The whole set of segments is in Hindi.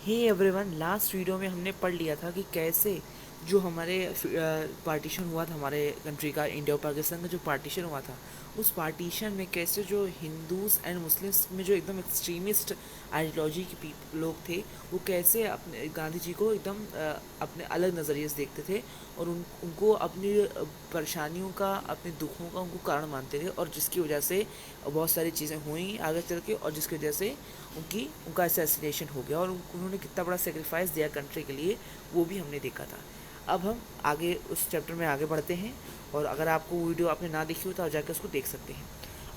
हे एवरीवन, लास्ट वीडियो में हमने पढ़ लिया था कि कैसे जो हमारे पार्टीशन हुआ था, हमारे कंट्री का, इंडिया और पाकिस्तान का जो पार्टीशन हुआ था, उस पार्टीशन में कैसे जो हिंदूज़ एंड मुस्लिम्स में जो एकदम एक्सट्रीमिस्ट आइडियोलॉजी के लोग थे, वो कैसे अपने गांधी जी को एकदम अपने अलग नज़रिए से देखते थे और उनको अपनी परेशानियों का, अपने दुखों का उनको कारण मानते थे, और जिसकी वजह से बहुत सारी चीज़ें हुई आगे चल के, और जिसकी वजह से उनका असैसिनेशन हो गया, और उन्होंने कितना बड़ा सेक्रीफाइस दिया कंट्री के लिए, वो भी हमने देखा था। अब हम आगे उस चैप्टर में आगे बढ़ते हैं, और अगर आपको वीडियो आपने ना देखी हो तो आप जाकर उसको देख सकते हैं।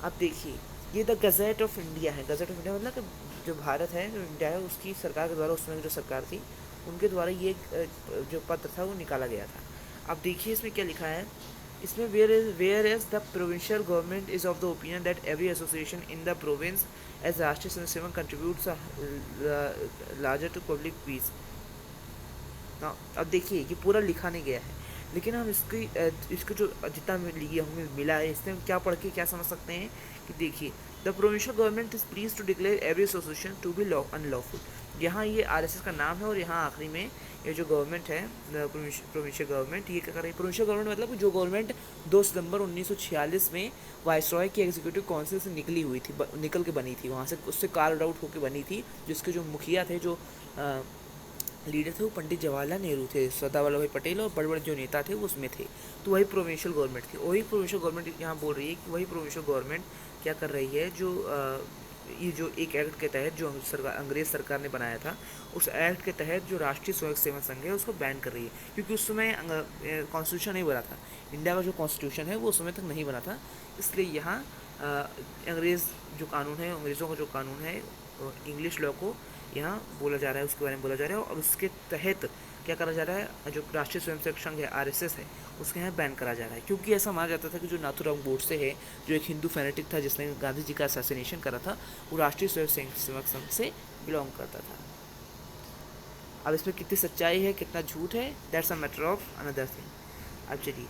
अब देखिए, ये द गज़ेट ऑफ इंडिया है। गज़ेट ऑफ इंडिया मतलब कि जो भारत है, जो इंडिया है, उसकी सरकार के द्वारा, उस समय जो सरकार थी उनके द्वारा ये जो पत्र था वो निकाला गया था। अब देखिए इसमें क्या लिखा है। इसमें where is the provincial government is of the opinion that every association in the province as Rashtriya Swayam Sevak contributes larger to public peace. अब देखिए कि पूरा लिखा नहीं गया है, लेकिन हम इसको जो जितना हमें मिला है, इससे हम क्या पढ़ के क्या समझ सकते हैं कि देखिए, the provincial government is please to declare every association to be unlawful. यहाँ ये आरएसएस का नाम है, और यहाँ आखिरी में ये जो गवर्नमेंट है, प्रोविंशियल गवर्नमेंट, ये क्या कर रही है? प्रोविंशियल गवर्नमेंट मतलब जो गवर्नमेंट 2 सितंबर 1946 में वाइसरॉय की एग्जीक्यूटिव काउंसिल से निकली हुई थी, निकल के बनी थी, वहाँ से उससे कार्ड आउट होकर बनी थी, जिसके जो मुखिया थे, जो लीडर थे, वो पंडित जवाहरलाल नेहरू थे, सरदार वल्लभ भाई पटेल, और बड़े बड़े जो नेता थे वो उसमें थे। तो वही प्रोविंशियल गवर्नमेंट थी। वही प्रोविंशियल गवर्नमेंट यहाँ बोल रही है कि वही प्रोविंशियल गवर्नमेंट क्या कर रही है, जो ये जो एक एक्ट के तहत जो अंग्रेज सरकार ने बनाया था, उस एक्ट के तहत जो राष्ट्रीय स्वयं सेवक संघ है उसको बैन कर रही है, क्योंकि उस समय कॉन्स्टिट्यूशन नहीं बना था। इंडिया का जो कॉन्स्टिट्यूशन है वो उस समय तक नहीं बना था, इसलिए यहाँ अंग्रेज़ जो कानून है, अंग्रेज़ों का जो कानून है, इंग्लिश लॉ को यहाँ बोला जा रहा है, उसके बारे में बोला जा रहा है, और उसके तहत क्या करा जा रहा है, जो राष्ट्रीय स्वयंसेवक संघ है, आरएसएस है, उसके यहाँ बैन करा जा रहा है। क्योंकि ऐसा माना जाता था कि जो नाथूराम गोडसे है, जो एक हिंदू फैनेटिक था जिसने गांधी जी का असैसिनेशन करा था, वो राष्ट्रीय स्वयंसेवक संघ से बिलोंग करता था। अब इसमें कितनी सच्चाई है, कितना झूठ है, that's a matter of another thing. अब चलिए,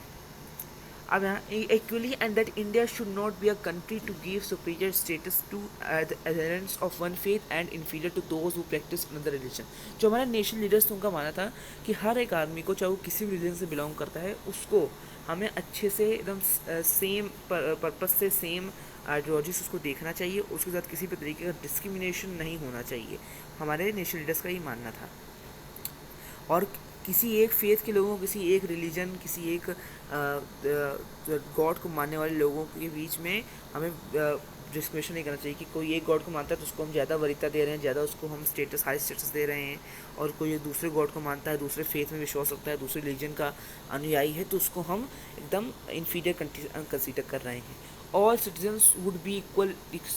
अब यहाँ equally and that India should not be a country to give superior status to the adherents of one faith and inferior to those who practice another religion. जो हमारे नेशनल लीडर्स थे, उनका मानना था कि हर एक आदमी को, चाहे वो किसी भी रिलीजन से बिलोंग करता है, उसको हमें अच्छे से एकदम सेम पर्पज से, सेम आइडियोलॉजी से उसको देखना चाहिए, उसके साथ किसी भी तरीके का डिस्क्रिमिनेशन नहीं होना चाहिए। हमारे नेशनल लीडर्स का ये मानना था। और किसी एक फेथ के लोगों, किसी एक रिलीजन, किसी एक गॉड को मानने वाले लोगों के बीच में हमें डिस्क्रिमिनेशन नहीं करना चाहिए कि कोई एक गॉड को मानता है तो उसको हम ज़्यादा वरीयता दे रहे हैं, ज़्यादा उसको हम हाई स्टेटस दे रहे हैं, और कोई एक दूसरे गॉड को मानता है, दूसरे फेथ में विश्वास रखता है, दूसरे रिलीजन का अनुयायी है, तो उसको हम एकदम इन्फीरियर कंसीडर कर रहे हैं। All citizens would be equal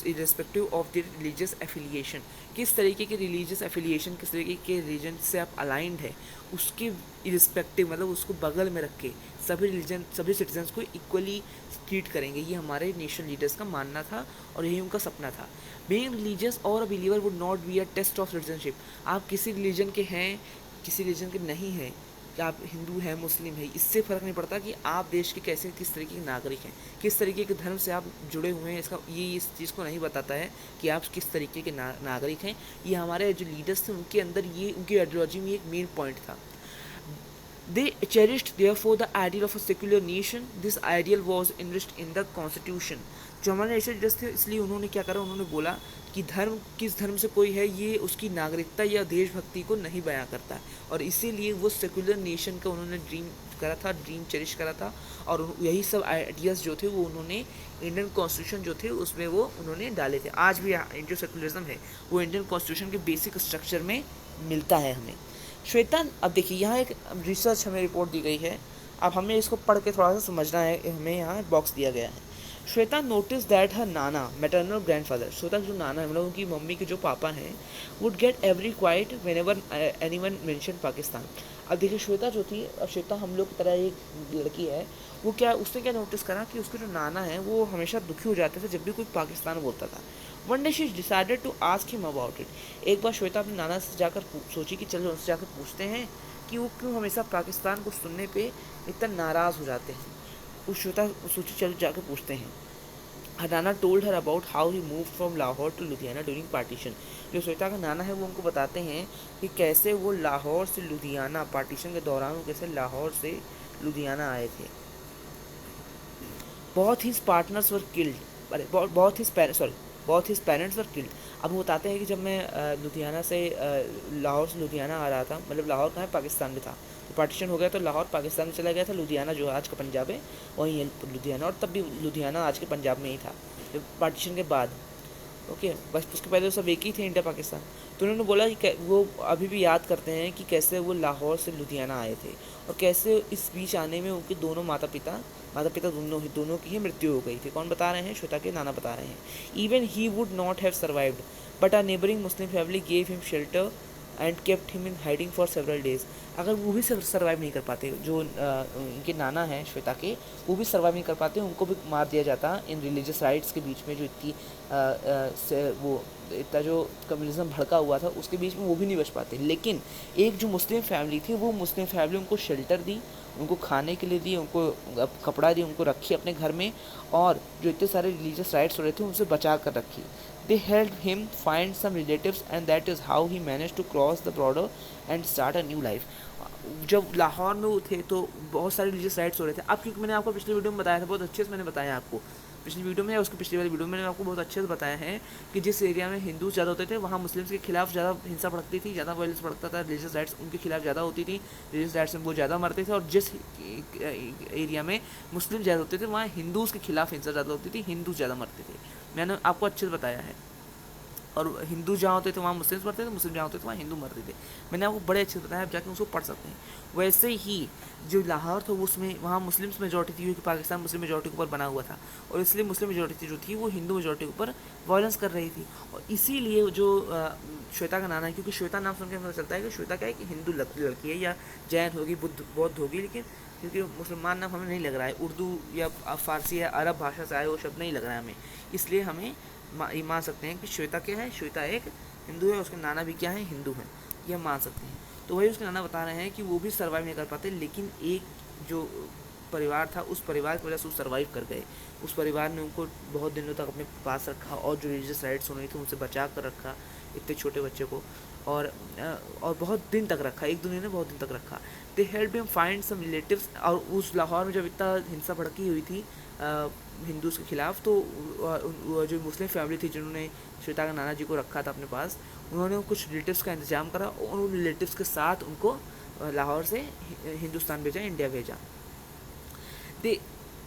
irrespective of the religious affiliation. किस तरीके के रिलीजियस एफिलिएशन, किस तरीके के रिलीजन से आप अलाइंड है, उसके इरेस्पेक्टिव मतलब उसको बगल में रख के सभी रिलीजन, सभी सिटीजन्स को इक्वली ट्रीट करेंगे। ये हमारे नेशनल लीडर्स का मानना था, और यही उनका सपना था। बीइंग रिलीजियस और a believer would not be a test of citizenship. आप किसी रिलीजन के हैं, किसी रिलीजन के नहीं हैं, कि आप हिंदू हैं, मुस्लिम है, इससे फ़र्क नहीं पड़ता कि आप देश के कैसे, किस तरीके के नागरिक हैं, किस तरीके के धर्म से आप जुड़े हुए हैं। इसका ये इस चीज़ को नहीं बताता है कि आप किस तरीके के नागरिक हैं। ये हमारे जो लीडर्स थे, उनके अंदर ये, उनकी आइडियोलॉजी में एक मेन पॉइंट था। They cherished therefore the ideal of a secular nation. This ideal was enriched in the constitution. जो हमारे नेशनल लीडर्स थे, इसलिए उन्होंने क्या करा, उन्होंने बोला कि धर्म, किस धर्म से कोई है, ये उसकी नागरिकता या देशभक्ति को नहीं बयां करता है, और इसीलिए वो सेकुलर नेशन का उन्होंने ड्रीम करा था, ड्रीम चेरिश करा था, और यही सब आइडियाज़ जो थे वो उन्होंने इंडियन कॉन्स्टिट्यूशन जो थे उसमें वो उन्होंने डाले थे। आज भी जो सेकुलरिज्म है वो इंडियन कॉन्स्टिट्यूशन के बेसिक स्ट्रक्चर में मिलता है हमें। श्वेता, अब देखिए यहाँ एक रिसर्च हमें रिपोर्ट दी गई है, अब हमें इसको पढ़ के थोड़ा सा समझना है, हमें यहाँ बॉक्स दिया गया है। Shweta notice that her Nana maternal grandfather, Shweta जो नाना है, मतलब उनकी मम्मी के जो पापा हैं, would get every quite when ever anyone mention Pakistan. अब देखिए श्वेता जो थी, अब श्वेता हम लोग की तरह एक लड़की है, वो क्या, उसने क्या नोटिस करा कि उसके जो नाना हैं वो हमेशा दुखी हो जाते थे जब भी कोई पाकिस्तान बोलता था। One day she decided to ask him about it. एक बार श्वेता अपने नाना से जाकर सोची कि चलो उनसे जाकर पूछते हैं कि वो क्यों हमेशा पाकिस्तान को सुनने पे इतना नाराज़ हो जाते हैं। उस श्वेता सोची चलो जाकर पूछते हैं। नाना told her about how he move from Lahore to Ludhiana during partition. जो श्वेता का नाना है वो उनको बताते हैं कि कैसे वो लाहौर से लुधियाना पार्टीशन के दौरान वो कैसे लाहौर से लुधियाना आए थे। बहुत ही पार्टनर्स वर किल्ड, अरे बहुत ही सॉरी बहुत ही पेरेंट्स वर किल्ड। अब वो बताते हैं कि जब मैं लुधियाना से लाहौर से लुधियाना आ रहा था, मतलब लाहौर कहाँ है, पाकिस्तान में था, तो पार्टीशन हो गया तो लाहौर पाकिस्तान में चला गया था, लुधियाना जो आज का पंजाब है वहीं है लुधियाना, और तब भी लुधियाना आज के पंजाब में ही था पार्टीशन के बाद। ओके, बस उसके पहले तो सब एक ही थे, इंडिया पाकिस्तान। तो उन्होंने बोला कि वो अभी भी याद करते हैं कि कैसे वो लाहौर से लुधियाना आए थे और कैसे इस बीच आने में उनके दोनों माता पिता दोनों की ही मृत्यु हो गई थी। कौन बता रहे हैं? श्वेता के नाना बता रहे हैं। Even he would not have survived but a neighbouring Muslim family gave him shelter and kept him in hiding for several days. अगर वो भी सर्वाइव नहीं कर पाते, जो इनके नाना हैं श्वेता के, वो भी सर्वाइव नहीं कर पाते, उनको भी मार दिया जाता इन रिलीजियस राइट्स के बीच में, जो इतनी वो इतना जो कम्युनिज्म भड़का हुआ था उसके बीच में वो भी नहीं बच पाते। लेकिन एक जो मुस्लिम फैमिली थी, वो मुस्लिम फैमिली उनको शेल्टर दी, उनको खाने के लिए दी, उनको कपड़ा दी, उनको रखी अपने घर में, और जो इतने सारे रिलीजियस राइट्स हो रहे थे उनसे बचा कर रखी। They help him find some relatives and that is how he manage to cross the border and start a new life. जब लाहौर में वो थे तो बहुत सारे रिलीजियस राइट्स हो रहे थे। अब क्योंकि मैंने आपको पिछले वीडियो में बताया था, बहुत अच्छे से मैंने बताया आपको पिछली वीडियो में, या उसके पिछली वाली वीडियो में मैंने आपको बहुत अच्छे से बताया है कि जिस एरिया में हिंदू ज़्यादा होते थे वहाँ मुस्लिम्स के खिलाफ ज़्यादा हिंसा भड़कती थी, ज़्यादा वायलेंस भड़कता था, रिलीजियस राइट्स उनके खिलाफ ज़्यादा होती थी, रिलीजियस राइट्स में वो ज़्यादा मरते थे। और जिस एरिया में मुस्लिम ज़्यादा होते थे वहाँ हिंदूज़ के खिलाफ हिंसा ज़्यादा होती थी, हिंदू ज़्यादा मरते थे। मैंने आपको अच्छे से बताया है। और हिंदू जहाँ होते थे वहाँ मुस्लिम्स मरते थे, मुस्लिम जहाँ होते थे वहाँ हिंदू मरते थे। मैंने आपको बड़े अच्छे से बताया, आप जाके उसको पढ़ सकते हैं। वैसे ही जो लाहौर था उसमें वहाँ मुस्लिम्स मेजॉरिटी थी, क्योंकि पाकिस्तान मुस्लिम मेजॉरिटी के ऊपर बना हुआ था, और इसलिए मुस्लिम मेजॉरिटी जो थी वो हिंदू मेजॉरिटी के ऊपर वायलेंस कर रही थी। और इसीलिए जो श्वेता का नाना है, क्योंकि श्वेता नाम सुन के पता चलता है कि श्वेता क्या है कि हिंदू लड़की है, या जैन होगी, बौद्ध होगी, लेकिन क्योंकि मुसलमान नाम हमें नहीं लग रहा है, उर्दू या फारसी या अरब भाषा से आए वो शब्द नहीं लग रहा है हमें, इसलिए हमें ये मान सकते हैं कि श्वेता क्या है, श्वेता एक हिंदू है, उसके नाना भी क्या है, हिंदू हैं, ये हम मान सकते हैं। तो वही उसके नाना बता रहे हैं कि वो भी सर्वाइव नहीं कर पाते, लेकिन एक जो परिवार था उस परिवार की वजह से वो सर्वाइव कर गए। उस परिवार ने उनको बहुत दिनों तक अपने पास रखा, और जो रिलीजियस राइट्स होने थे उनसे बचा कर रखा इतने छोटे बच्चे को, और बहुत दिन तक रखा, एक दूसरे ने बहुत दिन तक रखा। They help him find some relatives. और उस लाहौर में जब इतना हिंसा भड़की हुई थी हिंदूज़ के खिलाफ, तो जो मुस्लिम फैमिली थी जिन्होंने श्वेता का नाना जी को रखा था अपने पास, उन्होंने कुछ रिलेटिव्स का इंतजाम करा और उन रिलेटिव्स के साथ उनको लाहौर से हिंदुस्तान भेजा, इंडिया भेजा। दे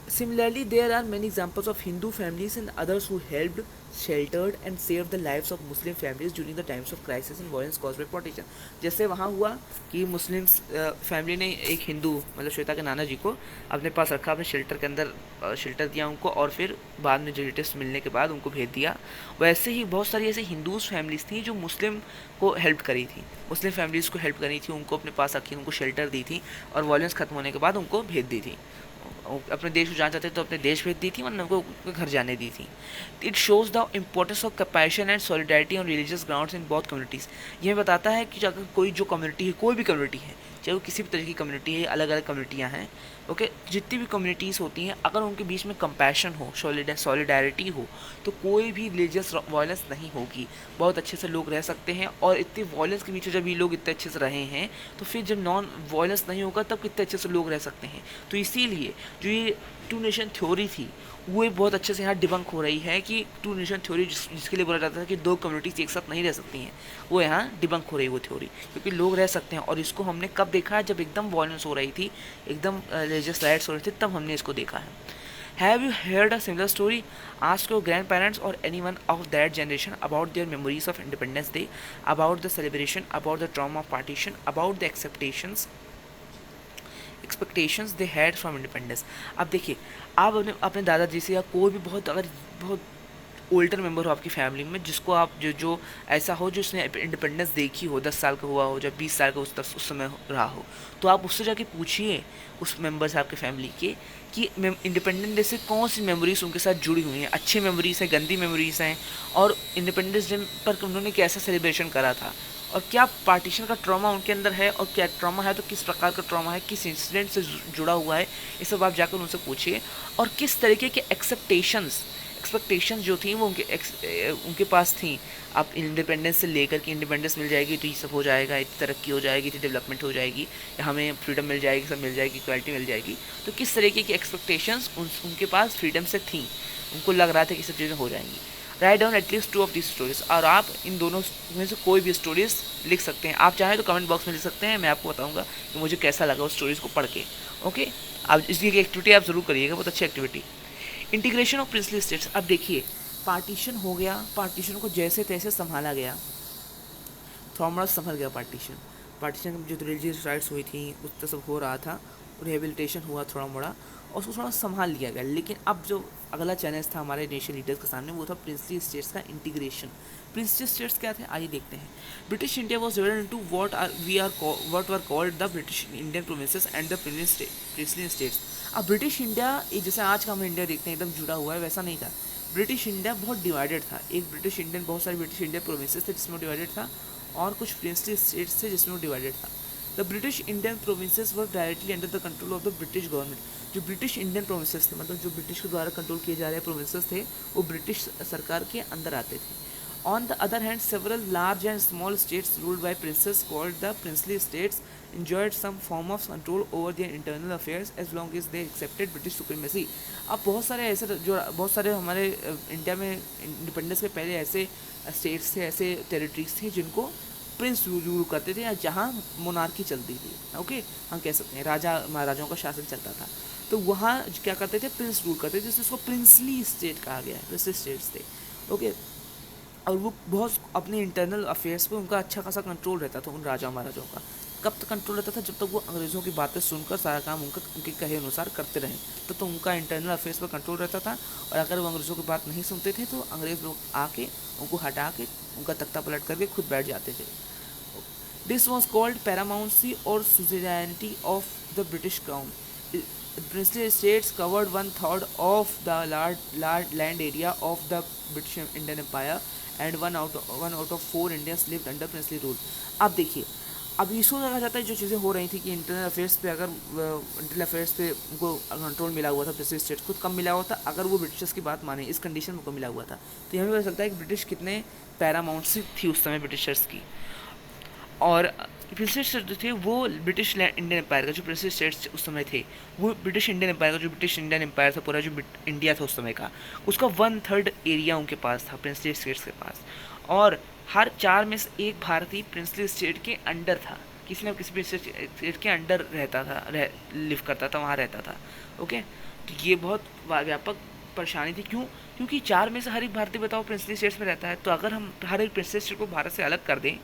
Similarly, there are many examples of Hindu families and others who helped, sheltered and saved the lives of Muslim families during the times of crisis and violence caused by partition. जैसे वहाँ हुआ कि मुस्लिम फैमिली ने एक हिंदू मतलब श्वेता के नाना जी को अपने पास रखा, अपने शेल्टर के अंदर शेल्टर दिया उनको, और फिर बाद में रिलेटिव्स मिलने के बाद उनको भेज दिया। वैसे ही बहुत सारी ऐसी हिंदूज फैमिलीज थी जो मुस्लिम को हेल्प करी थी, मुस्लिम फैमिलीज़ को हेल्प करी थी, उनको अपने पास रखी, उनको शेल्टर दी थी, और वॉयलेंस खत्म होने के बाद उनको भेज दी थी। अपने देश को जाना चाहते तो अपने देश भेज दी थी, वरना उनको घर जाने दी थी। It shows the importance of compassion and solidarity on religious grounds in both communities. यह बताता है कि अगर कोई जो कम्युनिटी है, कोई भी कम्युनिटी है, चाहे वो किसी भी तरह की कम्युनिटी है, अलग अलग कम्युनिटियाँ हैं, ओके, जितनी भी कम्युनिटीज़ होती हैं, अगर उनके बीच में कंपैशन हो, सॉलिडारिटी हो, तो कोई भी रिलीजियस वायलेंस नहीं होगी, बहुत अच्छे से लोग रह सकते हैं। और इतनी वायलेंस के बीच में जब ये लोग इतने अच्छे से रहे हैं, तो फिर जब नॉन वायलेंस नहीं होगा तब कितने अच्छे से लोग रह सकते हैं। तो इसीलिए जो ये टू नेशन थ्योरी थी वो बहुत अच्छे से यहाँ डिबंक हो रही है कि टू नेशन थ्योरी जिसके लिए बोला जाता है कि दो कम्युनिटीज़ एक साथ नहीं रह सकती हैं, वो यहाँ डिबंक हो रही है वो थ्योरी, क्योंकि लोग रह सकते हैं। और इसको हमने कब देखा है? जब एकदम वॉयलेंस हो रही थी, एकदम रिलीजियस राइट्स हो रहे थे, तब हमने इसको देखा है। Have you heard a similar story? Ask your grandparents or anyone of that generation about their memories of Independence Day, about the celebration, about the trauma of partition, about the expectations they had from independence. अब देखिए, आप अपने दादाजी से या कोई भी अगर बहुत ओल्डर मेंबर हो आपकी फैमिली में, जिसको आप जो ऐसा हो जो उसने इंडिपेंडेंस देखी हो, 10 साल का हुआ हो, जब 20 साल का उस समय रहा हो, तो आप उससे जाके पूछिए उस मेंबर से आपके फैमिली के कि इंडिपेंडेंस डे से कौन सी मेमोरीज उनके साथ जुड़ी हुई हैं, अच्छी मेमोरीज हैं, गंदी मेमोरीज हैं, और इंडिपेंडेंस डे पर उन्होंने कैसा सेलिब्रेशन करा था, और क्या पार्टीशन का ट्रॉमा उनके अंदर है, और क्या ट्रॉमा है तो किस प्रकार का ट्रॉमा है, किस इंसिडेंट से जुड़ा हुआ है, ये सब आप जाकर उनसे पूछिए। और किस तरीके के एक्सपेक्टेशंस जो थी वो उनके पास थी। अब इंडिपेंडेंस से लेकर के इंडिपेंडेंस मिल जाएगी तो ये सब हो जाएगा, इतनी तरक्की हो जाएगी, इतनी डेवलपमेंट हो जाएगी, हमें फ्रीडम मिल जाएगी, सब मिल जाएगी, इक्वालिटी मिल जाएगी। तो किस तरीके की एक्सपेक्टेशंस उनके पास फ्रीडम से थी, उनको लग रहा था कि सब चीज़ें हो जाएंगी। Write down at least 2 of the stories, और आप इन दोनों में से कोई भी स्टोरीज लिख सकते हैं। आप चाहें तो कमेंट बॉक्स में लिख सकते हैं, मैं आपको बताऊंगा कि मुझे कैसा लगा उस स्टोरीज को पढ़ के। ओके, आप इसकी एक्टिविटी आप ज़रूर करिएगा, बहुत अच्छी activity. Integration of princely states. अब देखिए, पार्टीशन हो गया, पार्टीशन को जैसे तैसे संभाला गया, थोड़ा मोड़ा संभल गया पार्टीशन। पार्टीशन जो रिलीजियस राइट्स हुई थी उस सब हो रहा था, रिहेबिलिटेशन हुआ थोड़ा मोड़ा, और उसको थोड़ा संभाल लिया गया। लेकिन अब जो अगला चैलेंज था हमारे नेशनल लीडर्स के सामने, वो था प्रिंसली स्टेट्स का इंटीग्रेशन। प्रिंसली स्टेट्स क्या थे, आइए देखते हैं। British India was divided into what were called the British Indian provinces and the princely states. अब ब्रिटिश इंडिया जैसे आज का हम इंडिया देखते हैं एकदम जुड़ा हुआ है, वैसा नहीं था। ब्रिटिश इंडिया बहुत डिवाइडेड था। एक ब्रिटिश इंडियन, बहुत सारे ब्रिटिश इंडियन प्रोविंसेस थे जिसमें डिवाइडेड था, और कुछ प्रिंसली स्टेट्स थे जिसमें डिवाइडेड था। The British Indian provinces were directly under the control of the British government. जो ब्रिटिश इंडियन प्रोविंसेस थे, मतलब जो ब्रिटिश के द्वारा कंट्रोल किए जा रहे प्रोविंसेस थे, वो ब्रिटिश सरकार के अंदर आते थे। On the other hand, several large and small states ruled by princes called the princely states enjoyed some form of control over their internal affairs as long as they accepted British supremacy. अब बहुत सारे हमारे इंडिया में इंडिपेंडेंस के पहले ऐसे स्टेट्स थे, ऐसे टेरिटरीज थे जिनको प्रिंस रूल करते थे, या जहाँ मोनार्की चलती थी। ओके, हम कह सकते हैं राजा महाराजाओं का शासन चलता था, तो वहाँ क्या करते थे, प्रिंस रूल करते थे, जिसको प्रिंसली स्टेट कहा गया है, प्रिंसली स्टेट्स थे। ओके, और वो बहुत अपने इंटरनल अफेयर्स पे उनका अच्छा खासा कंट्रोल रहता था उन राजा महाराजाओं का। कब तक कंट्रोल रहता था, जब तक वो अंग्रेज़ों की बातें सुनकर सारा काम उनके कहे अनुसार करते रहे, तो उनका इंटरनल अफेयर्स पर कंट्रोल रहता था। और अगर वो अंग्रेज़ों की बात नहीं सुनते थे तो अंग्रेज़ लोग आके उनको हटा के उनका तख्ता पलट करके खुद बैठ जाते थे। दिस वॉज कॉल्ड पैरामाउंसी और suzerainty of the British crown. Princely states covered 1/3 of the large land area of the British Indian Empire and one out of 4 Indians lived under princely rule. अब देखिए, अब इसको देखा जाता है जो चीज़ें हो रही थी कि इंटरनल अफेयर्स पे, अगर इंटरनल अफेयर्स पे उनको कंट्रोल मिला हुआ था प्रिंसली स्टेट को, कब मिला हुआ था, अगर वो ब्रिटिशर्स की बात माने, इस कंडीशन में उनको मिला हुआ था। तो यहाँ भी पता चलता है कि ब्रिटिश कितने पैरामाउंट थी उस समय ब्रिटिशर्स की। और प्रिंसली स्टेट जो थे वो ब्रिटिश इंडियन एम्पायर का, जो प्रिंसली स्टेट्स उस समय थे वो ब्रिटिश इंडियन एम्पायर का, जो ब्रिटिश इंडियन एम्पायर था पूरा, जो इंडिया था उस समय का, उसका 1/3 एरिया उनके पास था, प्रिंसली स्टेट्स के पास। और हर 4 में से एक भारतीय प्रिंसली स्टेट के अंडर था, किसी न किसी प्रिंसली स्टेट के अंडर रहता था, लिव करता था, वहाँ रहता था। ओके, तो ये बहुत व्यापक परेशानी थी। क्यों? क्योंकि 4 में से हर एक भारतीय बताओ प्रिंसली स्टेट्स में रहता है, तो अगर हम हर एक प्रिंसली स्टेट को भारत से अलग कर दें,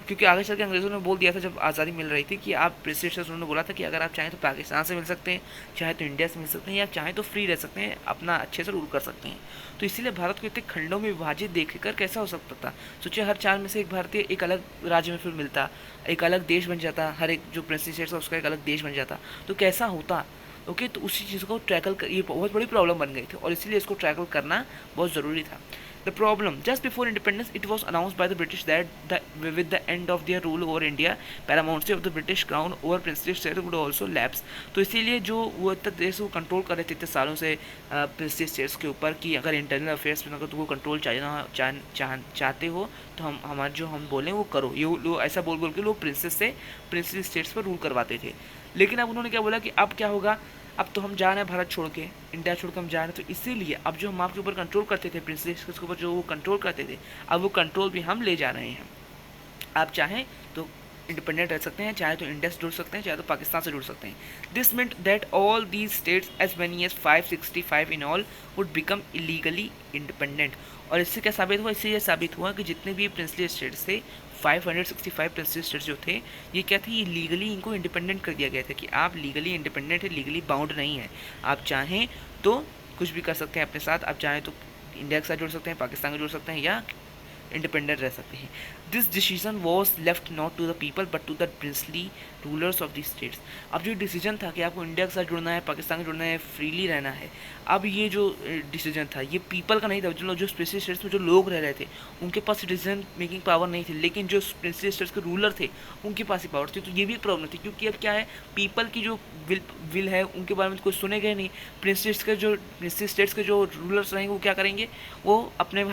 क्योंकि आगे चल के अंग्रेज़ों ने बोल दिया था जब आज़ादी मिल रही थी कि आप प्रिंसली स्टेट्स, उन्होंने बोला था कि अगर आप चाहें तो पाकिस्तान से मिल सकते हैं, चाहे तो इंडिया से मिल सकते हैं, या चाहें तो फ्री रह सकते हैं, अपना अच्छे से रूल कर सकते हैं। तो इसीलिए भारत को इतने खंडों में विभाजित देखकर कैसा हो सकता था। सोचिए, हर 4 में से एक भारतीय एक अलग राज्य में फिर मिलता, एक अलग देश बन जाता, हर एक जो प्रिंसली स्टेट्स था उसका एक अलग देश बन जाता, तो कैसा होता। ओके, तो उसी चीज़ को टैकल कर, ये बहुत बड़ी प्रॉब्लम बन गई थी, और इसीलिए इसको टैकल करना बहुत ज़रूरी था। The problem, just before independence, it was announced by the British that with the end of their rule over India, paramountcy of the British crown over princely states would also lapse. तो इसीलिए जो वो तक देश को कंट्रोल कर रहे थे इतने सालों से प्रिंसली स्टेट्स के ऊपर, कि अगर इंटरनल अफेयर्स में अगर तुमको कंट्रोल चाहते हो तो हमारे जो हम बोलें वो करो, ये लोग ऐसा बोल के लोग प्रिंसेस से प्रिंसली स्टेट्स पर रूल करवाते थे। लेकिन अब उन्होंने क्या बोला कि अब क्या होगा, अब तो हम जा रहे हैं भारत छोड़ के, इंडिया छोड़ के हम जा रहे हैं, तो इसीलिए अब जो हम आपके ऊपर कंट्रोल करते थे, प्रिंसली स्टेट्स के ऊपर जो वो कंट्रोल करते थे, अब वो कंट्रोल भी हम ले जा रहे हैं। आप चाहें तो इंडिपेंडेंट रह सकते हैं, चाहे तो इंडिया से जुड़ सकते हैं, चाहे तो पाकिस्तान से जुड़ सकते हैं। This meant that all these states as many as 565 in all would become illegally independent. और इससे क्या साबित हुआ, इससे यह साबित हुआ कि जितने भी प्रिंसली स्टेट्स थे, 565 प्रिंसली स्टेट्स जो थे, ये क्या थे, ये लीगली इनको इंडिपेंडेंट कर दिया गया था कि आप लीगली इंडिपेंडेंट है, लीगली बाउंड नहीं है। आप चाहें तो कुछ भी कर सकते हैं अपने साथ, आप चाहें तो इंडिया के साथ जुड़ सकते हैं, पाकिस्तान को जुड़ सकते हैं, या इंडिपेंडेंट रह सकते हैं। This decision was left not to the people but to the princely rulers of the states. अब जो डिसीजन था कि आपको इंडिया के साथ जुड़ना है, पाकिस्तान से जुड़ना है, फ्रीली रहना है, अब ये जो डिसीजन था ये पीपल का नहीं था। जो स्पेशल स्टेट्स में जो लोग रह रहे थे उनके पास डिसीजन मेकिंग पावर नहीं थी, लेकिन जो स्पेशल स्टेट्स के रूलर थे उनके पास ही पावर थी। तो ये भी एक प्रॉब्लम थी, क्योंकि अब क्या है, पीपल की जो विल है उनके बारे में कोई सुनेगा नहीं। प्रिंस स्टेट्स के जो रूलर्स रहेंगे वो क्या करेंगे, वो अपने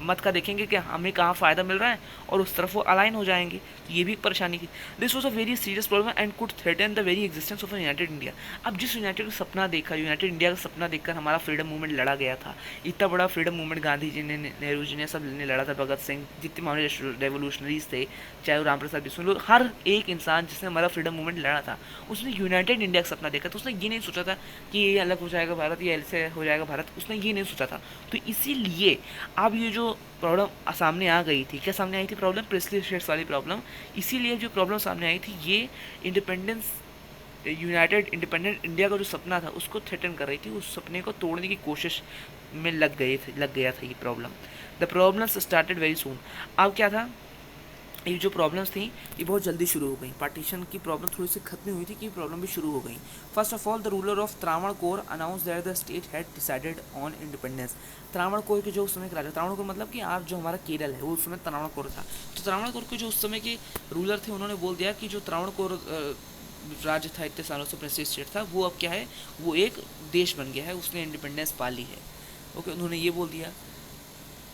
मत का देखेंगे कि हमें कहाँ फ़ायदा मिल रहा है और उस तरफ वो अलाइन हो जाएंगे। तो ये भी एक परेशानी थी। This was a very serious problem and could threaten the very existence of United India. अब जिस यूनाइटेड सपना देखा, यूनाइटेड इंडिया का सपना देखकर हमारा फ्रीडम मूवमेंट लड़ा गया था, इतना बड़ा फ्रीडम मूवमेंट गांधी जी ने, नेहरू जी ने, सब ने लड़ा था, भगत सिंह, जितने हमारे रेवोल्यूशनरीज थे, चाहे वो राम प्रसाद बिस्मिल, लोग, हर एक इंसान जिसने हमारा फ्रीडम मूवमेंट लड़ा था उसने यूनाइटेड इंडिया का सपना देखा था। उसने ये नहीं सोचा था कि ये अलग हो जाएगा भारत, ये ऐसे हो जाएगा भारत, उसने ये नहीं सोचा था। तो इसीलिए अब ये जो प्रॉब्लम सामने आ गई थी, क्या सामने आई थी प्रॉब्लम, प्रिंसली स्टेट्स वाली प्रॉब्लम। इसीलिए जो प्रॉब्लम सामने आई थी ये इंडिपेंडेंस, यूनाइटेड इंडिपेंडेंट इंडिया का जो सपना था उसको थ्रेटन कर रही थी, उस सपने को तोड़ने की कोशिश में लग गया था ये problem. The problems started very soon. अब क्या था, ये जो प्रॉब्लम्स थी ये बहुत जल्दी शुरू हो गई। पार्टीशन की प्रॉब्लम थोड़ी सी खत्म हुई थी कि प्रॉब्लम भी शुरू हो गई। First of all the ruler of Travancore announce that the state had decided on independence. Travancore के जो उस समय के राजा, त्रावणकोर मतलब कि आप जो हमारा केरल है वो उस समय त्रावणकोर था। तो त्रावणकोर के जो उस समय के रूलर थे उन्होंने बोल दिया कि जो त्रावणकोर राज्य था इतने सालों से प्रिंस स्टेट था, वो अब क्या है, वो एक देश बन गया है, उसने इंडिपेंडेंस पा ली है। ओके, उन्होंने ये बोल दिया।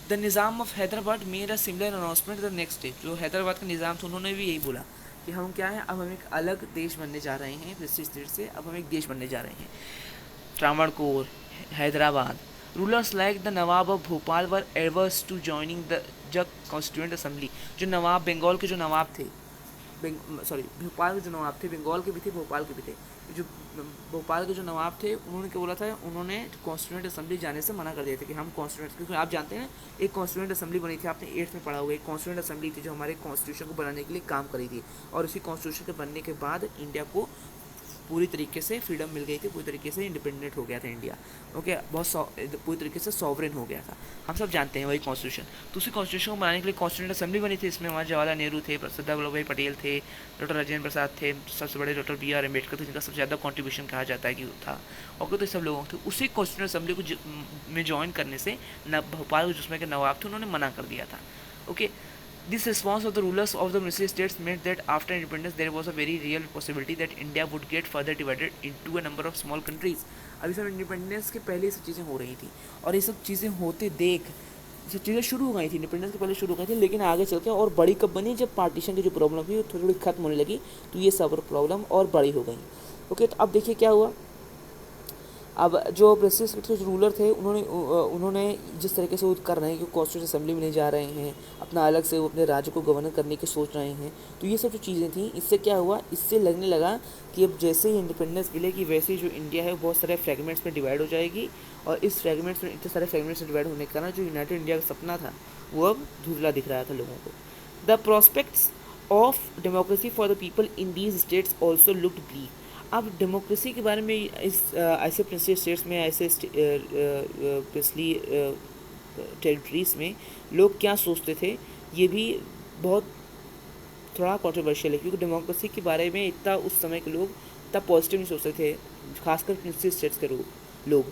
The Nizam of Hyderabad made a similar announcement the next day. जो हैदराबाद का निज़ाम था उन्होंने भी यही बोला कि हम क्या है, अब हम एक अलग देश बनने जा रहे हैं, प्रिंस स्टेट से अब हम एक देश बनने जा रहे हैं। Travancore, Hyderabad, rulers like the Nawab of Bhopal were averse to joining the जग कॉन्स्टिट्यूंट असेंबली। जो नवाब, बंगाल के जो नवाब थे, भोपाल के जो नवाब थे, बंगाल के भी थे, भोपाल के भी थे, जो भोपाल के जो नवाब थे उन्होंने क्या बोला था, उन्होंने कॉन्स्टिट्यूंट असेंबली जाने से मना कर दिया था कि हम कॉन्स्टिट्यूंट, क्योंकि आप जानते हैं एक कॉन्स्टिट्यूंट असेंबली बनी थी, आपने 8th में पढ़ा होगा, एक कॉन्स्टिट्यूंट असेंबली थी जो हमारे कॉन्स्टिट्यूशन को बनाने के लिए काम करी थी, और उसी कॉन्स्टिट्यूशन के बनने के बाद इंडिया को पूरी तरीके से फ्रीडम मिल गई थी, पूरी तरीके से इंडिपेंडेंट हो गया था इंडिया। ओके, पूरी तरीके से सॉवरेन हो गया था, हम सब जानते हैं वही कॉन्स्टिट्यूशन। तो उसी कॉन्स्टिट्यूशन को बनाने के लिए कॉन्स्टिट्यूंट असेंबली बनी थी। इसमें हमारे जवाहरलाल नेहरू थे, सरदार वल्लभ भाई पटेल थे, डॉक्टर राजेंद्र प्रसाद थे, सबसे बड़े डॉक्टर BR अम्बेडकर थे, जिनका सबसे ज़्यादा कॉन्ट्रीब्यूशन कहा जाता है कि था। ओके, तो सब लोगों थे उसी कॉन्स्टिट्यूंट असेंबली को में ज्वाइन करने से भोपाल जिसमें के नवाब थे उन्होंने मना कर दिया था। Okay, this response of the rulers of the Ministry states meant that after independence there was a very real possibility that India would get further divided into a number of small countries. अभी सब इंडिपेंडेंस के पहले ये सब चीज़ें हो रही थी, और ये सब चीज़ें होते देख सब चीज़ें शुरू हो गई थी, इंडिपेंडेंस के पहले शुरू हो गई थी, लेकिन आगे चल के और बड़ी कब बनी, जब पार्टीशन की जो प्रॉब्लम थी वो थोड़ी थोड़ी खत्म होने लगी, तो ये सब प्रॉब्लम और बड़ी हो गई। ओके, तो अब देखिए क्या हुआ। अब जो प्रेसिडेंट के जो रूलर थे उन्होंने जिस तरीके से वो कर रहे हैं कि कॉन्स्टिट्यूशन असेंबली में नहीं जा रहे हैं, अपना अलग से वो अपने राज्य को गवर्नर करने की सोच रहे हैं, तो ये सब जो चीज़ें थी, इससे क्या हुआ, इससे लगने लगा कि अब जैसे ही इंडिपेंडेंस मिलेगी वैसे ही जो इंडिया है वो बहुत सारे फ्रेगमेंट्स में डिवाइड हो जाएगी, और इस फ्रेगमेंट्स में, इतने सारे फ्रेगमेंट्स में डिवाइड होने के कारण जो यूनाइटेड इंडिया का सपना था वो अब धुंधला दिख रहा था लोगों को। The prospects of democracy for the people in these states also looked bleak. अब डेमोक्रेसी के बारे में इस ऐसे प्रिंसली स्टेट्स में, ऐसे प्रिंसली टेरिटरीज में लोग क्या सोचते थे, ये भी बहुत थोड़ा कॉन्ट्रोवर्शियल है, क्योंकि डेमोक्रेसी के बारे में इतना उस समय के लोग इतना पॉजिटिव नहीं सोचते थे, खासकर प्रिंसली स्टेट्स के लोग।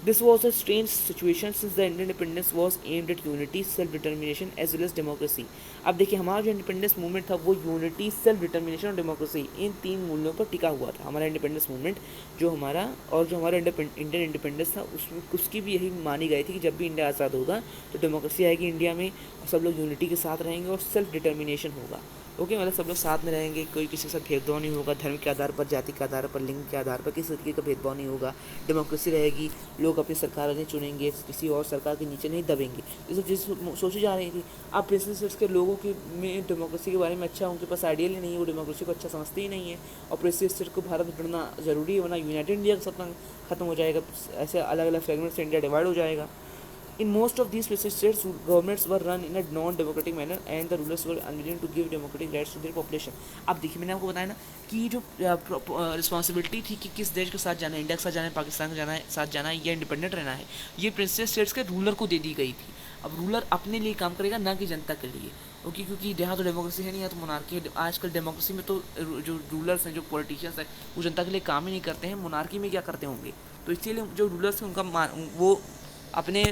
This was a strange situation since the Indian independence was aimed at unity, self-determination as well as democracy. अब देखिए हमारा जो इंडिपेंडेंस मूवमेंट था वो यूनिटी, सेल्फ डिटर्मिनेशन और डेमोक्रेसी, इन 3 मूल्यों पर टिका हुआ था। हमारा इंडिपेंडेंस मूवमेंट जो हमारा इंडियन इंडिपेंडेंस था उसमें उसकी भी यही मानी गई थी कि जब भी इंडिया आज़ाद होगा तो डेमोक्रेसी आएगी इंडिया में, और सब लोग यूनिटी के साथ रहेंगे और सेल्फ डिटर्मिनेशन होगा। ओके, मतलब सब लोग साथ में रहेंगे, कोई किसी के साथ भेदभाव नहीं होगा, धर्म के आधार पर, जाति के आधार पर, लिंग के आधार पर किसी तरीके का भेदभाव नहीं होगा, डेमोक्रेसी रहेगी, लोग अपनी सरकार नहीं चुनेंगे, किसी और सरकार के नीचे नहीं दबेंगे। ये सब चीज़ सोची जा रही थी। अब प्रिंसिपल्स के लोगों की में डेमोक्रेसी के बारे में अच्छा, उनके पास आइडियल ही नहीं है, वो डेमोक्रेसी को अच्छा समझते ही नहीं है, और प्रिंसिपल्स को भारत में जुड़ना जरूरी है, वरना यूनाइटेड इंडिया का सपना खत्म हो जाएगा, ऐसे अलग अलग फ्रेगमेंट से इंडिया डिवाइड हो जाएगा। In most of these states, governments were run in a non-democratic manner and the rulers were unwilling to give democratic rights to their population. अब देखिए मैंने आपको बताया ना कि जो रिस्पॉन्सिबिलिटी थी कि किस देश के साथ जाना है, इंडिया के साथ जाना है, पाकिस्तान के साथ जाना है या इंडिपेंडेंट रहना है, ये प्रिंसेस स्टेट्स के रूलर को दे दी गई थी। अब रूलर अपने लिए काम करेगा, ना कि जनता के लिए। ओके, क्योंकि यहाँ तो डेमोक्रेसी है नहीं, यहाँ तो मोनार्की है। आजकल डेमोक्रेसी में तो जो रूलर्स हैं, जो पॉलिटिशियंस हैं, वो जनता के लिए काम ही नहीं करते हैं। मोनार्की में क्या करते होंगे? तो इसीलिए जो रूलर्स हैं उनका वो अपने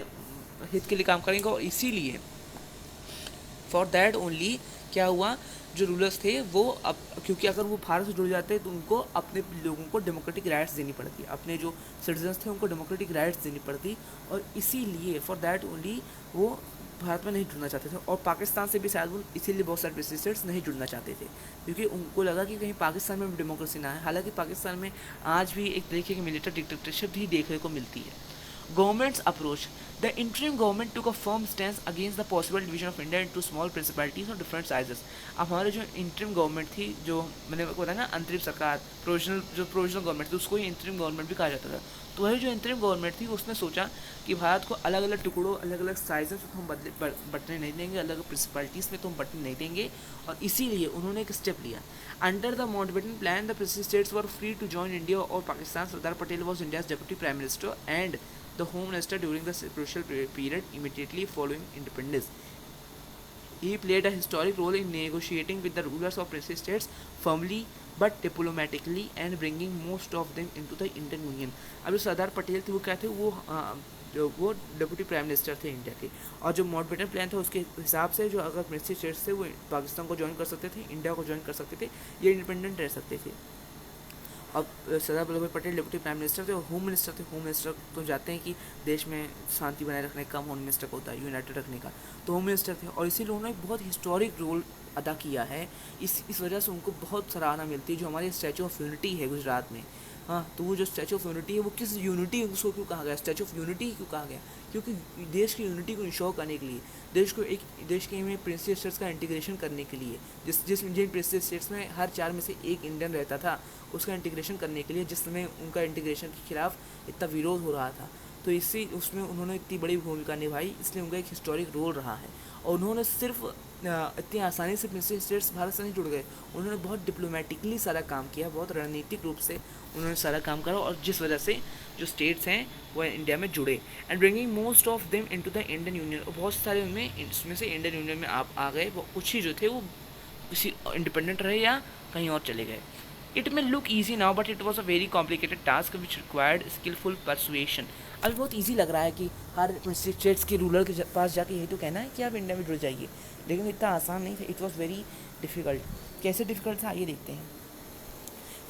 हित के लिए काम करेंगे, और इसीलिए फॉर दैट ओनली क्या हुआ, जो रूलर्स थे वो अब, क्योंकि अगर वो भारत से जुड़ जाते तो उनको अपने लोगों को डेमोक्रेटिक राइट्स देनी पड़ती, अपने जो सिटीजन्स थे उनको डेमोक्रेटिक राइट्स देनी पड़ती, और इसीलिए फॉर दैट ओनली वो भारत में नहीं जुड़ना चाहते थे। और पाकिस्तान से भी शायद वो इसीलिए बहुत सारे प्रेसिडेंट्स नहीं जुड़ना चाहते थे, क्योंकि उनको लगा कि कहीं पाकिस्तान में भी डेमोक्रेसी ना है। हालांकि पाकिस्तान में आज भी एक तरीके की मिलिट्री डिक्टेटरशिप भी देखने को मिलती है। Government's approach. The interim government took a firm stance against the possible division of India into small principalities of different sizes. अब हमारे जो इंटरिम गवर्नमेंट थी, जो मैंने आपको बताया ना, अंतरिम सरकार, प्रोविजनल गवर्नमेंट थी, उसको ही इंटरिम गवर्नमेंट भी कहा जाता था। तो वही जो इंटरिम गवर्नमेंट थी उसने सोचा कि भारत को अलग अलग टुकड़ों, अलग अलग साइजेस में तो हम बटने नहीं देंगे, अलग अलग प्रिंसिपलिटीज़ में तो हम बटने नहीं देंगे, और इसीलिए उन्होंने एक स्टेप लिया। Under the Mountbatten plan the states were free to join India और Pakistan. Sardar Patel was India's deputy prime minister and the Home Minister during the crucial period immediately following independence. He played a historic role in negotiating with the rulers of princely states firmly but diplomatically and bringing most of them into the Indian Union. अब जो सरदार पटेल थे वो क्या थे, वो डेप्यूटी प्राइम मिनिस्टर थे इंडिया के, और जो माउंटबेटन प्लान था उसके हिसाब से जो अगर प्रिंसली स्टेट्स थे वो पाकिस्तान को ज्वाइन कर सकते थे, इंडिया को ज्वाइन कर सकते थे, ये इंडिपेंडेंट रह सकते थे। अब सरदार वल्लभ भाई पटेल डिप्टी प्राइम मिनिस्टर थे और होम मिनिस्टर थे। होम मिनिस्टर तो जाते हैं कि देश में शांति बनाए रखने का काम होम मिनिस्टर का होता है, यूनाइटेड रखने का, तो होम मिनिस्टर थे, और इसीलिए उन्होंने एक बहुत हिस्टोरिक रोल अदा किया है। इस वजह से उनको बहुत सराहना मिलती है। जो हमारी स्टैचू ऑफ यूनिटी है गुजरात में, हाँ, तो वो जो स्टैचू ऑफ यूनिटी है वो किस यूनिटी उसको क्यों कहा गया, स्टैचू ऑफ यूनिटी क्यों कहा गया? क्योंकि देश की यूनिटी को इंश्योर करने के लिए, देश के में प्रिंसली स्टेट्स का इंटीग्रेशन करने के लिए, जिन प्रिंसली स्टेट्स में हर 4 में से एक इंडियन रहता था, उसका इंटीग्रेशन करने के लिए, जिस समय उनका इंटीग्रेशन के खिलाफ इतना विरोध हो रहा था, तो इससे उसमें उन्होंने इतनी बड़ी भूमिका निभाई, इसलिए उनका एक हिस्टोरिक रोल रहा है। और उन्होंने सिर्फ इतनी आसानी से प्रिंसली स्टेट्स भारत से नहीं जुड़ गए, उन्होंने बहुत डिप्लोमेटिकली सारा काम किया, बहुत रणनीतिक रूप से उन्होंने सारा काम करा, और जिस वजह से जो स्टेट्स हैं वो इंडिया में जुड़े, and bringing most of them into the Indian union. और बहुत सारे इसमें से इंडियन यूनियन में आप आ गए, कुछ ही जो थे वो किसी इंडिपेंडेंट रहे या कहीं और चले गए। It may look easy now but it was a very complicated task which required skillful persuasion. अभी बहुत ईजी लग रहा है कि हर स्टेट्स के रूलर के पास जाके यही तो कहना है कि आप इंडिया में जुड़ जाइए, लेकिन इतना आसान नहीं था। It was very difficult. कैसे डिफ़िकल्ट था आइए देखते हैं।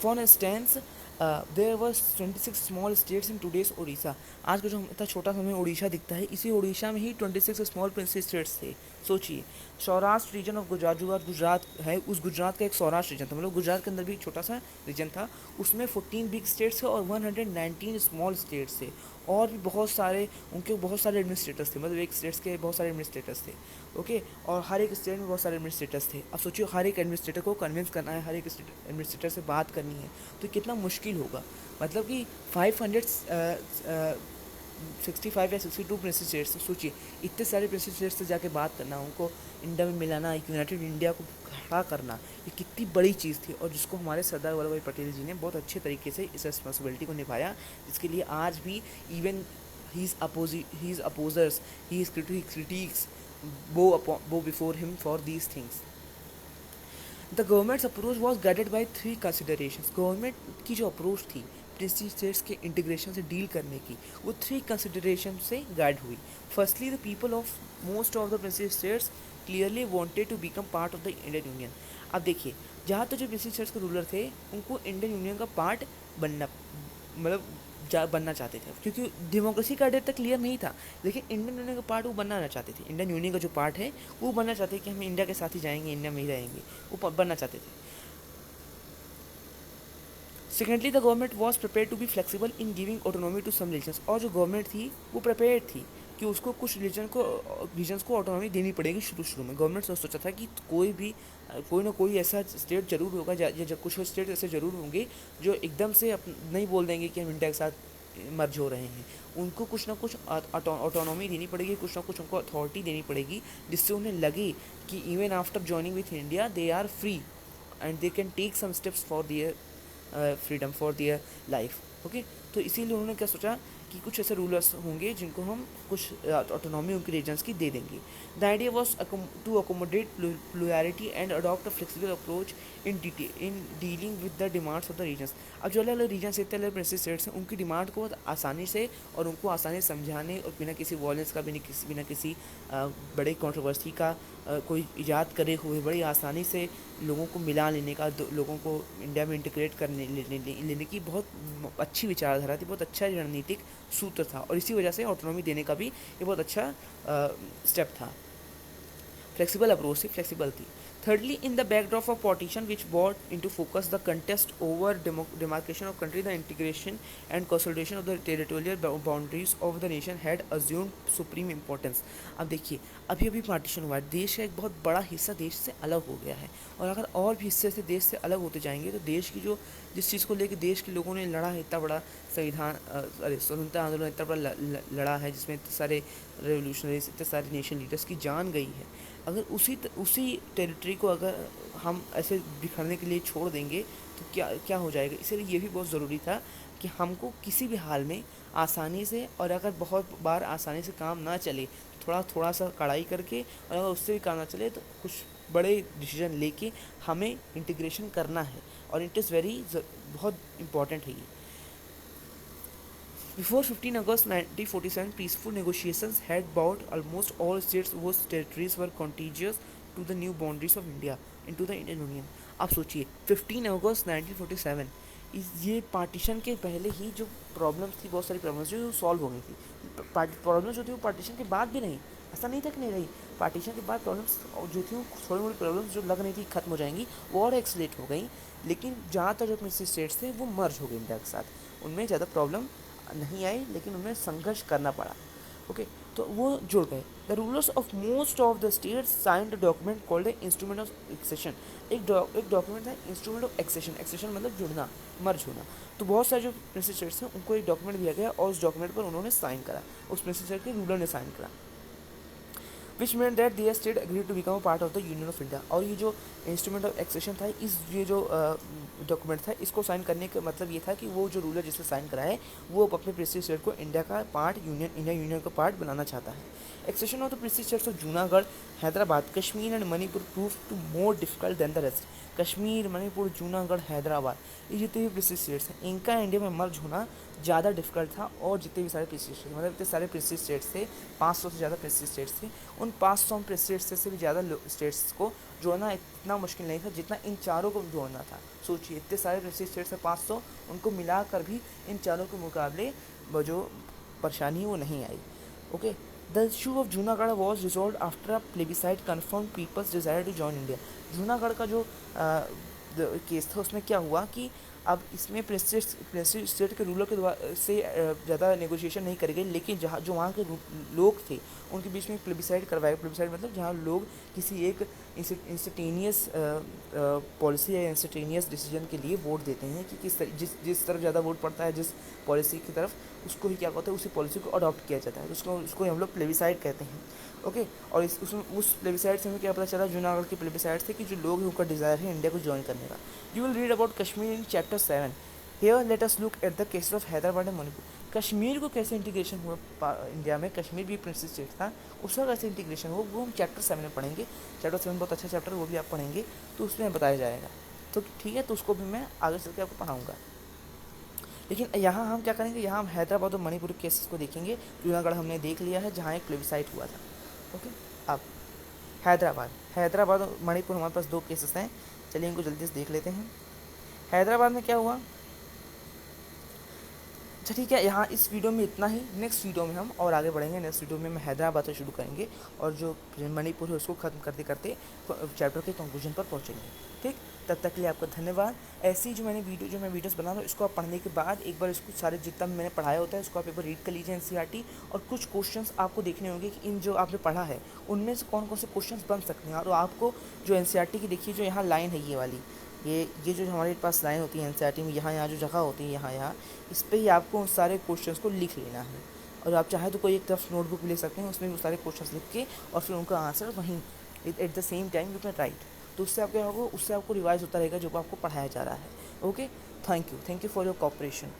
For instance there was 26 small states in today's Orissa. आज का जो इतना छोटा सा हमें उड़ीसा दिखता है, इसी उड़ीसा में ही 26 स्मॉल प्रिंसली स्टेट्स थे। सोचिए, सौराष्ट्र रीजन ऑफ गुजरात, जो गुजरात है, उस गुजरात का एक सौराष्ट्र रीजन था, मतलब गुजरात के अंदर भी एक छोटा सा रीजन था, उसमें 14 बिग स्टेट्स थे और 119 स्मॉल स्टेट्स थे, और भी बहुत सारे उनके बहुत सारे एडमिनिस्ट्रेटर्स थे, मतलब एक स्टेट्स के बहुत सारे एडमिनिस्ट्रेटर्स थे। ओके, और हर एक स्टेट में बहुत सारे एडमिनिस्ट्रेटर्स थे। अब सोचिए, हर एक एडमिनिस्ट्रेटर को कन्विंस करना है, हर एक एडमिनिस्ट्रेटर से बात करनी है, तो कितना मुश्किल होगा। मतलब कि 565 या 62 प्रिंसली स्टेट्स, सोचिए इतने सारे प्रिंसली स्टेट्स से जाके बात करना, उनको इंडिया में मिलाना, एक यूनाइटेड इंडिया को खड़ा करना, ये कितनी बड़ी चीज़ थी, और जिसको हमारे सरदार वल्लभ भाई पटेल जी ने बहुत अच्छे तरीके से इस रिस्पॉन्सिबिलिटी को निभाया, जिसके लिए आज भी even his opposers, his critics bow before him for these things. The government's approach was guided by 3 considerations. Government की जो अप्रोच थी प्रिंसली स्टेट्स के इंटीग्रेशन से डील करने की, वो 3 कंसिडरेशन से गाइड हुई। Firstly, the people of most of the princely states clearly wanted to become part of the Indian union. अब देखिए, जहाँ तो जो प्रिंसली स्टेट्स के रूलर थे उनको इंडियन यूनियन का पार्ट बनना, मतलब बनना चाहते थे, क्योंकि डेमोक्रेसी का आइडिया तक क्लियर नहीं था, लेकिन इंडियन यूनियन का पार्ट वो बनना चाहते थे। इंडियन यूनियन का जो पार्ट है वो बनना चाहते थे कि हम इंडिया के साथ ही जाएंगे, इंडिया में ही रहेंगे, वो बनना चाहते थे। Secondly, the government was prepare to be flexible in giving autonomy to some regions. और जो गवर्नमेंट थी वो प्रिपेयर थी कि उसको कुछ रीजन्स को ऑटोनॉमी देनी पड़ेगी। शुरू में गवर्नमेंट सोचा था कि कोई ना कोई ऐसा स्टेट जरूर होगा, या कुछ स्टेट ऐसे ज़रूर होंगे जो एकदम से नहीं बोल देंगे कि हम इंडिया के साथ मर्ज हो रहे हैं। उनको कुछ ना कुछ ऑटोनॉमी देनी पड़ेगी, कुछ ना कुछ उनको अथॉरिटी देनी पड़ेगी, जिससे उन्हें लगे कि even after joining with India they are free and they can take some steps for their freedom, for their life. Okay, तो इसीलिए उन्होंने क्या सोचा कि कुछ ऐसे रूलर्स होंगे जिनको हम कुछ ऑटोनॉमी उनके रीजन्स की दे देंगे। The idea was to accommodate plurality and adopt a flexible approach in dealing with the demands of the regions. अब जो अलग अलग रीजन्स इतने अलग प्रिंसेस स्टेट्स हैं, उनकी डिमांड को बहुत आसानी से और उनको आसानी से समझाने और बिना किसी वॉयलेंस का, बिना किसी बड़े कंट्रोवर्सी का कोई इजाद करे हुए बड़ी आसानी से लोगों को मिला लेने का, लोगों को इंडिया में इंटीग्रेट करने लेने की बहुत अच्छी विचारधारा थी, बहुत अच्छा रणनीतिक सूत्र था, और इसी वजह से ऑटोनॉमी देने का भी ये बहुत अच्छा स्टेप था। फ्लेक्सिबल अप्रोच थी, फ्लेक्सिबल थी। Thirdly, in the backdrop of partition, which brought into focus the contest over demarcation of country, the integration and consolidation of the territorial boundaries of the nation had assumed supreme importance. अब देखिए, अभी अभी पार्टीशन हुआ है, देश का एक बहुत बड़ा हिस्सा देश से अलग हो गया है, और अगर और भी हिस्से से देश से अलग होते जाएंगे तो देश की जो जिस चीज़ को लेकर देश के लोगों ने लड़ा है, इतना बड़ा संविधान स्वतंत्रता आंदोलन इतना बड़ा लड़ा है, जिसमें इतने सारे रेवोल्यूशनरीज, इतने सारे नेशन लीडर्स की जान गई है, अगर उसी टेरिटरी को अगर हम ऐसे बिखरने के लिए छोड़ देंगे तो क्या क्या हो जाएगा। इसीलिए ये भी बहुत ज़रूरी था कि हमको किसी भी हाल में आसानी से, और अगर बहुत बार आसानी से काम ना चले, थोड़ा थोड़ा सा कड़ाई करके, और अगर उससे भी काम ना चले तो कुछ बड़े डिसीजन लेके हमें इंटीग्रेशन करना है, और इट इज़ बहुत इम्पॉर्टेंट है ये। Before 15 August 1947, peaceful negotiations had brought almost all states whose territories were contiguous to the new boundaries of India into the Indian Union. आप सोचिए 15 अगस्त 1947, ये पार्टीशन के पहले ही जो प्रॉब्लम्स थी, बहुत सारी प्रॉब्लम्स जो सॉल्व हो गई थी। प्रॉब्लम्स जो थी वो पार्टीशन के बाद भी नहीं, ऐसा नहीं था कि नहीं रही, पार्टीशन के बाद प्रॉब्लम्स जो थी वो थोड़ी मोड़ी प्रॉब्लम्स जो लग रही थी खत्म हो जाएंगी, वो और एक्सलेट हो गई, लेकिन जहाँ तक जो अपने स्टेट्स थे वो मर्ज हो गए इंडिया के साथ, उनमें ज़्यादा प्रॉब्लम नहीं आई, लेकिन उन्हें संघर्ष करना पड़ा। ओके, तो वो जुड़ गए। The rulers of most of the states signed a document called instrument of accession. एक डॉक्यूमेंट है इंस्ट्रूमेंट ऑफ एक्सेशन, एक्सेशन मतलब जुड़ना, मर्ज होना। तो बहुत सारे जो प्रिंसेस स्टेट्स हैं उनको एक डॉक्यूमेंट दिया गया, और उस डॉक्यूमेंट पर उन्होंने साइन करा, उस प्रिंसेस स्टेट के रूलर ने साइन करा, विच meant that their state agreed to become a part of the Union of India। और ये जो इंस्ट्रूमेंट ऑफ एक्सेशन था, ये जो डॉक्यूमेंट था, इसको साइन करने का मतलब ये था कि वो जो रूलर जिसने साइन करा है वो अपने प्रिंसेस स्टेट को इंडिया का पार्ट, इंडिया यूनियन का पार्ट बनाना चाहता है। Accession of the princes states of Junagadh, Hyderabad, Kashmir and Manipur prove to more difficult than the rest. Kashmir, Manipur, Junagadh, Hyderabad, ये जितने भी प्रिंसेस स्टेट्स हैं, इनका इंडिया में मर्ज होना ज़्यादा डिफिकल्ट था, और जितने भी सारे प्रिंसेस स्टेट्स, मतलब इतने सारे प्रिंसेस स्टेट्स थे, 500 से ज़्यादा प्रिंसेस स्टेट्स थे, उन 500 प्रिंसेस से भी ज़्यादा स्टेट्स को जोड़ना इतना मुश्किल नहीं था जितना इन चारों को जोड़ना था। सोचिए, इतने सारे प्रिंसेस स्टेट्स हैं 500, उनको मिलाकर भी इन चारों के मुकाबले वो जो परेशानी वो नहीं आई। Okay, the issue of Junagadh was resolved after a plebiscite confirm people's desire to join India. Junagadh का जो केस था उसमें क्या हुआ कि अब इसमें प्रिंसेस स्टेट के रूलर के द्वारा से ज़्यादा नेगोशिएशन नहीं करी गई, लेकिन जहाँ जो वहाँ के लोग थे उनके बीच में एक प्लेबिसाइड करवाया। प्लेबिसाइड मतलब जहाँ लोग किसी एक इंस्टेंटेनियस पॉलिसी या इंस्टेंटेनियस डिसीजन के लिए वोट देते हैं कि जिस तरफ ज़्यादा वोट पड़ता है, जिस पॉलिसी की तरफ, उसको ही क्या कहते हैं, उसी पॉलिसी को अडॉप्ट किया जाता है, उसको हम लोग प्लेबिसाइड कहते हैं। ओके, और उस प्लेबिसाइड से हमें क्या पता चला, जूनागढ़ के प्लेबिसाइड से कि जो लोग हैं उनका डिज़ायर है इंडिया को ज्वाइन करने का। You will read about Kashmir in chapter 7। Here let us look at the cases of Hyderabad and Manipur. Kashmir को कैसे इंटीग्रेशन हुआ इंडिया में, कश्मीर भी प्रिंसेस स्टेट था, उसका कैसे इंटीग्रेशन हुआ वो हम चैप्टर 7 में पढ़ेंगे। चैप्टर 7 बहुत अच्छा चैप्टर, वो भी आप पढ़ेंगे तो उसमें बताया जाएगा। तो ठीक है, तो उसको भी मैं आगे चल के आपको पढ़ाऊँगा। लेकिन यहाँ हम क्या करेंगे, यहाँ हम हैदराबाद और मणिपुर के केसेस को देखेंगे। जूनागढ़ हमने देख लिया है जहाँ एक प्लेबिसाइड हुआ था। ओके, अब हैदराबाद और मणिपुर हमारे पास 2 केसेस हैं, चलिए इनको जल्दी से देख लेते हैं। हैदराबाद में क्या हुआ, अच्छा ठीक है, यहाँ इस वीडियो में इतना ही। नेक्स्ट वीडियो में हम और आगे बढ़ेंगे। नेक्स्ट वीडियो में हम हैदराबाद से शुरू करेंगे और जो मणिपुर है उसको ख़त्म करते करते चैप्टर के कंक्लूजन पर पहुँचेंगे। ठीक, तब तक के लिए आपका धन्यवाद। ऐसी जो मैं वीडियोस बना रहा हूँ, इसको आप पढ़ने के बाद एक बार इसको सारे जितना मैंने पढ़ाया होता है उसको आप एक बार रीड कर लीजिए एनसीईआरटी, और कुछ क्वेश्चंस आपको देखने होंगे कि इन जो आपने पढ़ा है उनमें से कौन कौन से क्वेश्चंस बन सकते हैं। और आपको जो एनसीईआरटी की देखिए, जो यहाँ लाइन है ये वाली, ये जो हमारे पास लाइन होती है एनसीईआरटी में, यहाँ जो जगह होती है यहाँ, इस पर ही आपको उन सारे क्वेश्चंस को लिख लेना है। और आप चाहे तो कोई एक तरफ नोटबुक ले सकते हैं, उसमें वो सारे क्वेश्चंस लिख के और फिर उनका आंसर वहीं at the same time you can write. तो उससे आप क्या होगा, उससे आपको रिवाइज होता रहेगा जो आपको पढ़ाया जा रहा है। Okay, thank you for your cooperation.